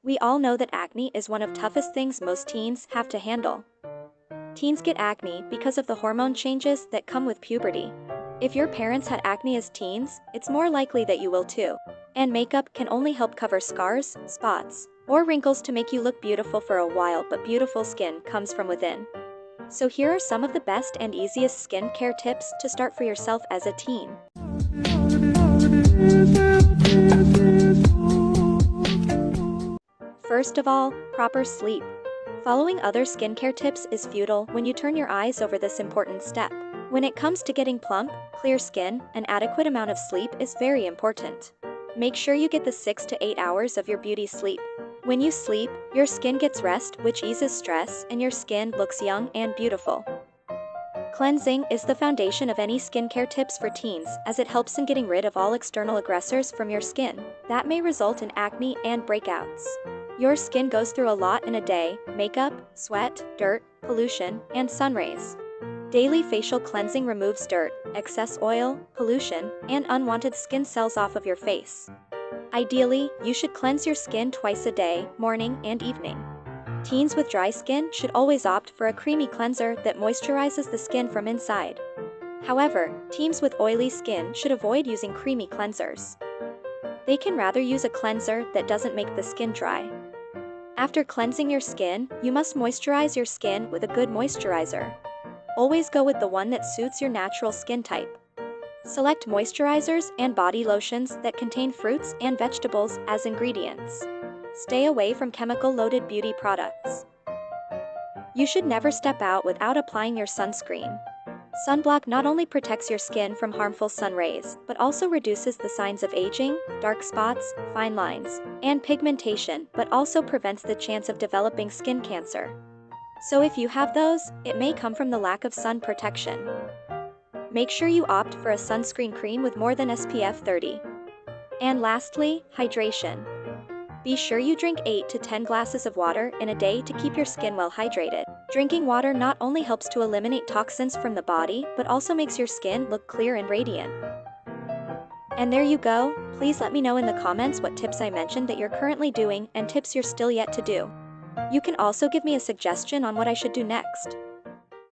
We all know that acne is one of the toughest things most teens have to handle. Teens get acne because of the hormone changes that come with puberty. If your parents had acne as teens, it's more likely that you will too. And makeup can only help cover scars, spots, or wrinkles to make you look beautiful for a while, but beautiful skin comes from within. So here are some of the best and easiest skincare tips to start for yourself as a teen. First of all, proper sleep. Following other skincare tips is futile when you turn your eyes over this important step. When it comes to getting plump, clear skin, an adequate amount of sleep is very important. Make sure you get the 6 to 8 hours of your beauty sleep. When you sleep, your skin gets rest, which eases stress, and your skin looks young and beautiful. Cleansing is the foundation of any skincare tips for teens, as it helps in getting rid of all external aggressors from your skin that may result in acne and breakouts. Your skin goes through a lot in a day: makeup, sweat, dirt, pollution, and sun rays. Daily facial cleansing removes dirt, excess oil, pollution, and unwanted skin cells off of your face. Ideally, you should cleanse your skin twice a day, morning and evening. Teens with dry skin should always opt for a creamy cleanser that moisturizes the skin from inside. However, teens with oily skin should avoid using creamy cleansers. They can rather use a cleanser that doesn't make the skin dry. After cleansing your skin, you must moisturize your skin with a good moisturizer. Always go with the one that suits your natural skin type. Select moisturizers and body lotions that contain fruits and vegetables as ingredients. Stay away from chemical-loaded beauty products. You should never step out without applying your sunscreen. Sunblock not only protects your skin from harmful sun rays, but also reduces the signs of aging, dark spots, fine lines, and pigmentation, but also prevents the chance of developing skin cancer. So if you have those, it may come from the lack of sun protection. Make sure you opt for a sunscreen cream with more than SPF 30. And lastly, hydration. Be sure you drink 8 to 10 glasses of water in a day to keep your skin well hydrated. Drinking water not only helps to eliminate toxins from the body, but also makes your skin look clear and radiant. And there you go. Please let me know in the comments what tips I mentioned that you're currently doing and tips you're still yet to do. You can also give me a suggestion on what I should do next.